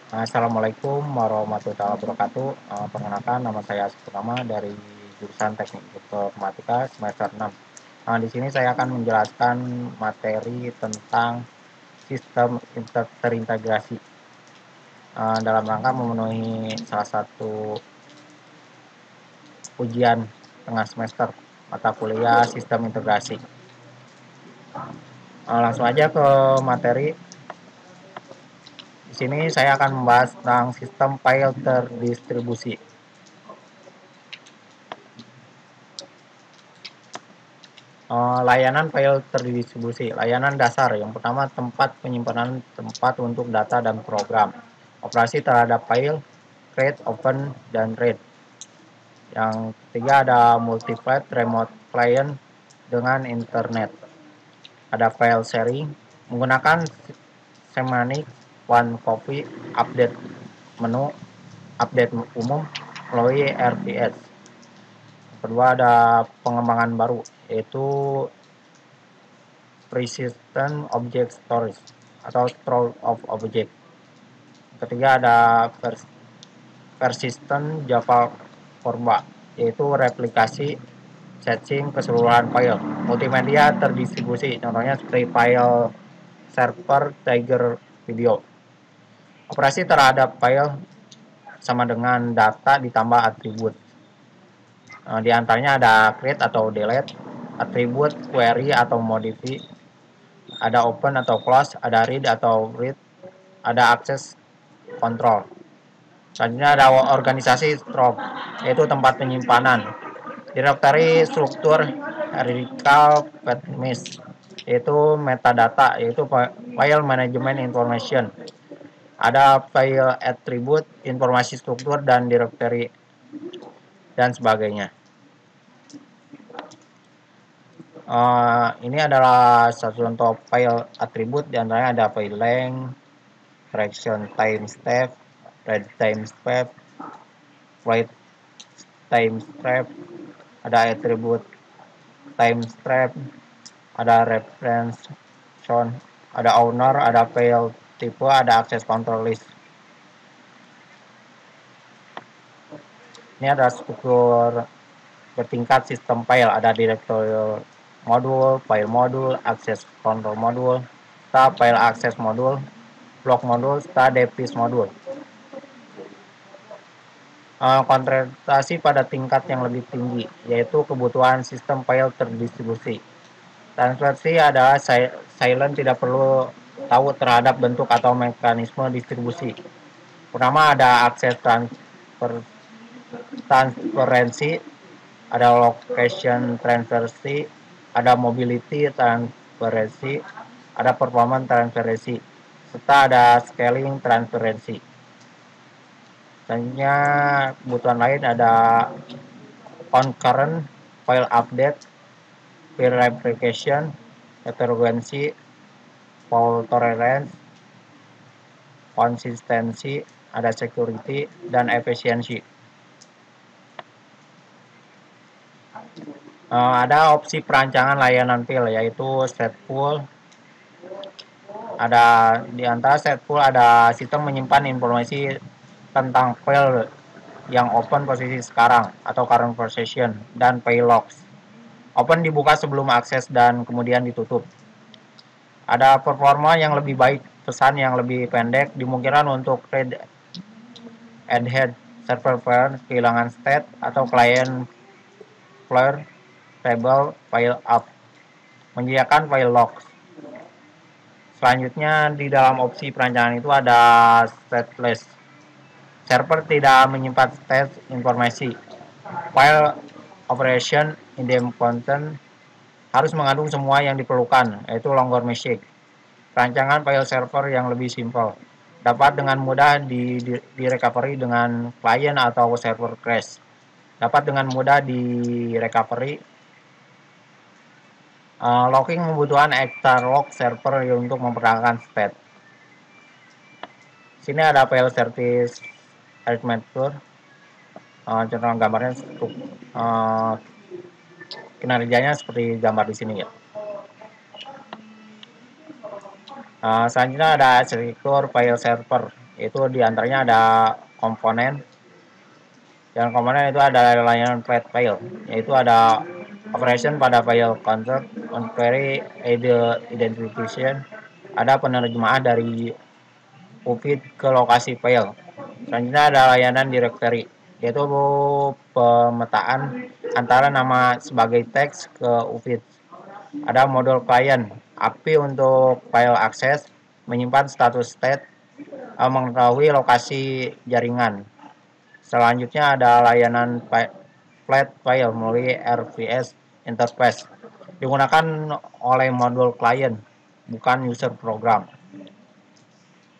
Assalamualaikum warahmatullahi wabarakatuh. Perkenalkan, nama saya Asif Purnama dari jurusan Teknik Informatika semester 6. Di sini saya akan menjelaskan materi tentang sistem terintegrasi dalam rangka memenuhi salah satu ujian tengah semester mata kuliah sistem integrasi. Langsung aja ke materi. Di sini saya akan membahas tentang sistem file terdistribusi. Layanan file terdistribusi, layanan dasar. Yang pertama, tempat penyimpanan tempat untuk data dan program. Operasi terhadap file, create, open, dan read. Yang ketiga ada multi-thread remote client dengan internet. Ada file sharing menggunakan semantic one copy update menu, update umum melalui RPS. Kedua ada pengembangan baru yaitu persistent object storage atau store of object. Ketiga ada persistent Java Forma yaitu replikasi setting keseluruhan file. Multimedia terdistribusi contohnya seperti file server Tiger video. Operasi terhadap file sama dengan data ditambah atribut. Di antaranya ada create atau delete, atribut query atau modify, ada open atau close, ada read atau read, ada access control. Selanjutnya ada organisasi strong, yaitu tempat penyimpanan. Directory struktur hierarchical pathways, yaitu metadata, yaitu file management information. Ada file attribute, informasi struktur dan directory dan sebagainya. Ini adalah satu contoh file atribut, diantaranya ada file length, fraction time step, read time step, write time step, ada atribut time step, ada reference sound, ada owner, ada file tipe, ada access control list. Ini ada struktur bertingkat sistem file, ada directory modul, file modul, access control modul, serta file access modul, block modul, serta device modul. Konsentrasi pada tingkat yang lebih tinggi, yaitu kebutuhan sistem file terdistribusi. Transversi adalah silent, tidak perlu tahu terhadap bentuk atau mekanisme distribusi. Pertama ada akses transparency, ada location transparency, ada mobility transparency, ada performance transparency, serta ada scaling transparency. Selanjutnya kebutuhan lain ada concurrent, file update, peer replication, heterogeneity, fault tolerance, konsistensi, ada security, dan efisiensi. Ada opsi perancangan layanan file yaitu stateful. Ada di antara stateful ada sistem menyimpan informasi tentang file yang open posisi sekarang atau current position dan file logs. Open dibuka sebelum akses dan kemudian ditutup. Ada performa yang lebih baik, pesan yang lebih pendek, dimungkinkan untuk read ahead server file kehilangan state atau client flare table file up, menyediakan file logs. Selanjutnya di dalam opsi perancangan itu ada stateless. Server tidak menyimpan state informasi. File operation idempotent harus mengandung semua yang diperlukan, yaitu longer message. Rancangan file server yang lebih simpel dapat dengan mudah di recovery dengan client atau server crash. Dapat dengan mudah di recovery. Locking membutuhkan extra log server untuk mempertahankan state. Sini ada file service architecture. Contoh gambarnya kinerjanya seperti gambar di sini ya. Selanjutnya ada struktur file server. Yaitu diantaranya ada komponen, dan komponen itu ada layanan flat file, yaitu ada operation pada file convert, on query identification, ada penerjemahan dari UVID ke lokasi file. Selanjutnya ada layanan directory, yaitu pemetaan antara nama sebagai teks ke UVID. Ada modul client, API untuk file akses, menyimpan status state, mengetahui lokasi jaringan. Selanjutnya ada layanan flat file melalui RVS interface, digunakan oleh modul client, bukan user program.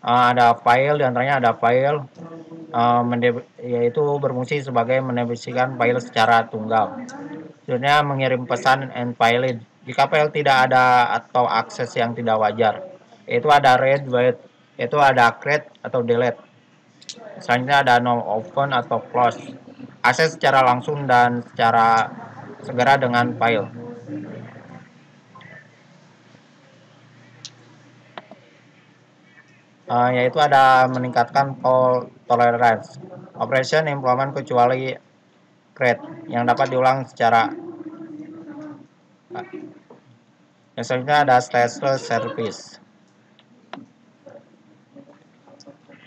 Ada file, diantaranya ada file, yaitu berfungsi sebagai mendefinisikan file secara tunggal. Selanjutnya mengirim pesan and file. Jika file tidak ada atau akses yang tidak wajar, yaitu ada read, write, yaitu ada create atau delete. Selanjutnya ada no open atau close, akses secara langsung dan secara segera dengan file. Yaitu ada meningkatkan fault tolerance, operation implement kecuali create yang dapat diulang secara. Yang selanjutnya ada stateless service,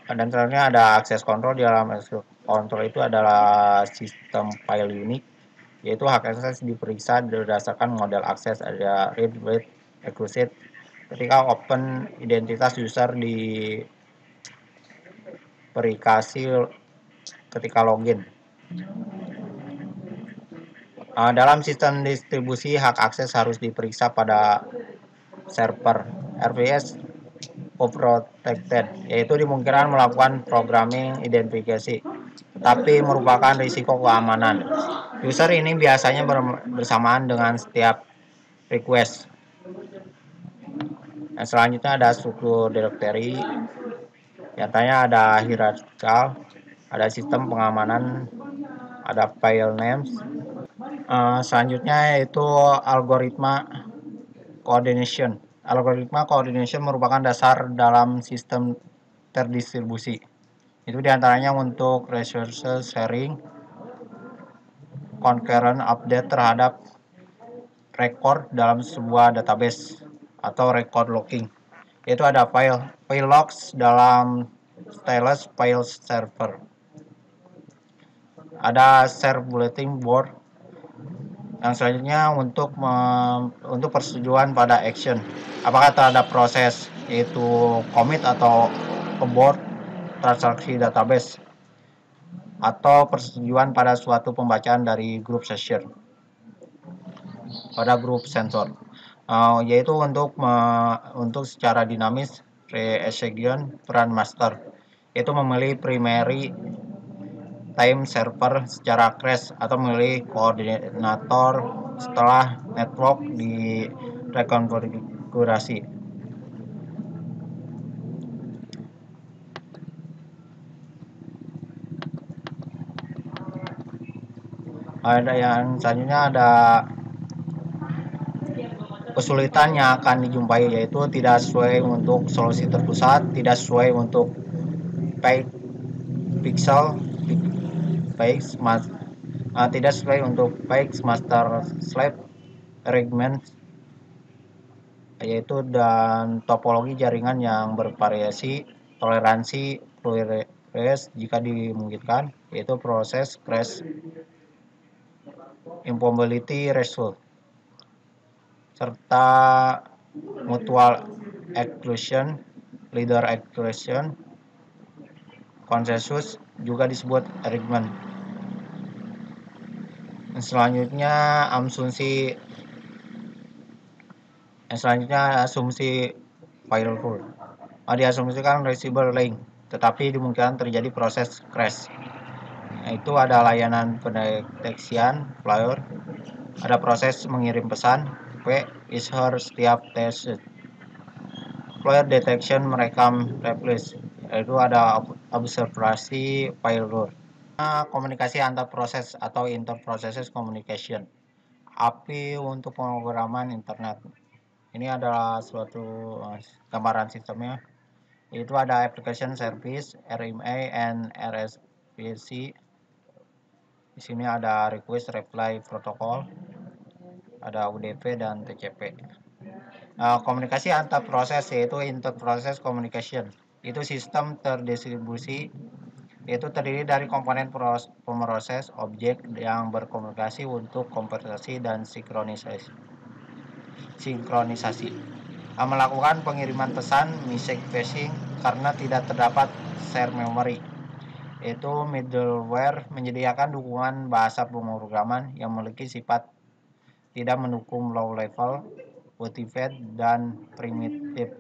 dan selanjutnya ada access control. Di dalam access control itu adalah sistem file unik, yaitu hak akses diperiksa berdasarkan model akses. Ada read, write, exclusive. Ketika open, identitas user diverifikasi ketika login. Dalam sistem distribusi, hak akses harus diperiksa pada server. RVS overprotected, yaitu dimungkinkan melakukan programming identifikasi, tetapi merupakan risiko keamanan. User ini biasanya bersamaan dengan setiap request. Yang selanjutnya ada struktur directory, nyatanya ada hierarchical, ada sistem pengamanan, ada file names. Selanjutnya yaitu algoritma coordination. Algoritma coordination merupakan dasar dalam sistem terdistribusi. Itu diantaranya untuk resource sharing, concurrent update terhadap record dalam sebuah database, atau record locking. Itu ada file logs dalam stateless file server. Ada share bulletin board. Yang selanjutnya untuk persetujuan pada action, apakah terhadap proses, yaitu commit atau abort transaksi database, atau persetujuan pada suatu pembacaan dari group session pada group sensor, yaitu untuk secara dinamis pre-execution peran master, yaitu memilih primary time server secara crash atau memilih koordinator setelah network direkonfigurasi. Ada yang selanjutnya ada kesulitan yang akan dijumpai, yaitu tidak sesuai untuk solusi terpusat, tidak sesuai untuk pixel, tidak sesuai untuk master slave arrangement, yaitu dan topologi jaringan yang bervariasi, toleransi pluralitas jika dimungkinkan, yaitu proses crash improbability result, serta mutual exclusion, leader exclusion, konsensus juga disebut arrangement. Selanjutnya asumsi file rule. Diasumsikan reversible link, tetapi dimungkinkan terjadi proses crash. Itu ada layanan pendeteksian failure, ada proses mengirim pesan P is her setiap test, failure detection merekam replace, itu ada observasi failure. Komunikasi antar proses atau interprocess communication, API untuk pemrograman internet. Ini adalah suatu gambaran sistemnya, Itu ada application service, RMA, and RSVC. Di sini ada request reply protocol, ada UDP dan TCP. Komunikasi antar proses yaitu inter-process communication. Itu sistem terdistribusi, yaitu terdiri dari komponen pemroses objek yang berkomunikasi untuk konversasi dan sinkronisasi. Melakukan pengiriman pesan message passing karena tidak terdapat share memory. Yaitu middleware menyediakan dukungan bahasa pemrograman yang memiliki sifat tidak mendukung low level, motivated, dan primitif,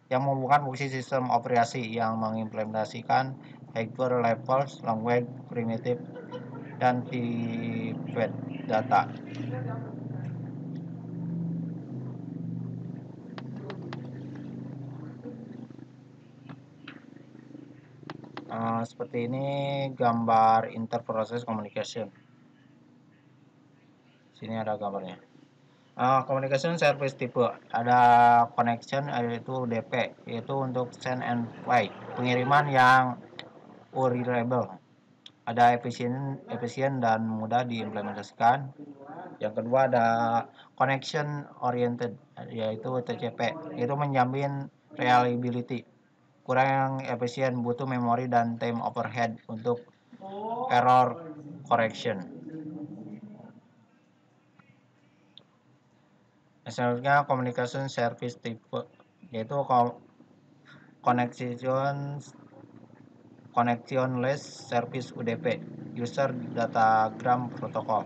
yang membuka fungsi sistem operasi yang mengimplementasikan hyper level, language, primitive, dan private data. Seperti ini gambar interprocess communication. Sini ada gambarnya. Communication service tipe ada connection, yaitu DP, yaitu untuk send and fly, pengiriman yang reliable, ada efisien dan mudah diimplementasikan. Yang kedua ada connection oriented, yaitu TCP, itu menjamin reliability, kurang efisien, butuh memori dan time overhead untuk error correction. Selanjutnya communication service type, yaitu connectionless service UDP, user datagram protocol.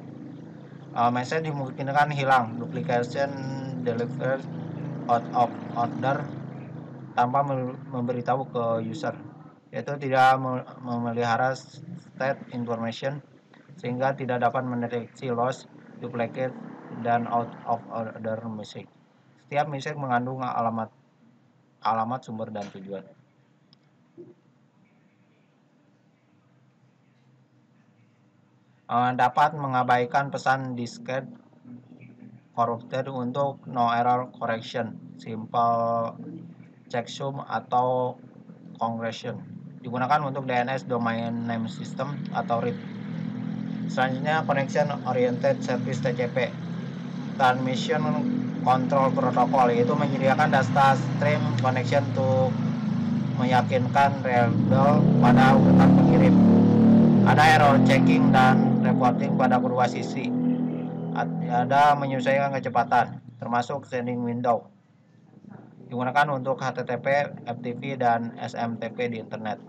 Message dimungkinkan hilang, duplication delivered out of order tanpa memberitahu ke user, yaitu tidak memelihara state information sehingga tidak dapat mendeteksi loss, duplicate, dan out of order message. Setiap message mengandung alamat sumber dan tujuan. Dapat mengabaikan pesan disket corrupted untuk no error correction, simple checksum, atau congression. Digunakan untuk DNS domain name system atau RIP. Selanjutnya connection oriented service TCP, transmission control protocol, yaitu menyediakan data stream connection untuk meyakinkan reliable pada urutan pengirim. Ada error checking dan reporting pada kedua sisi. Ada menyesuaikan kecepatan, termasuk sending window. Digunakan untuk HTTP, FTP, dan SMTP di internet.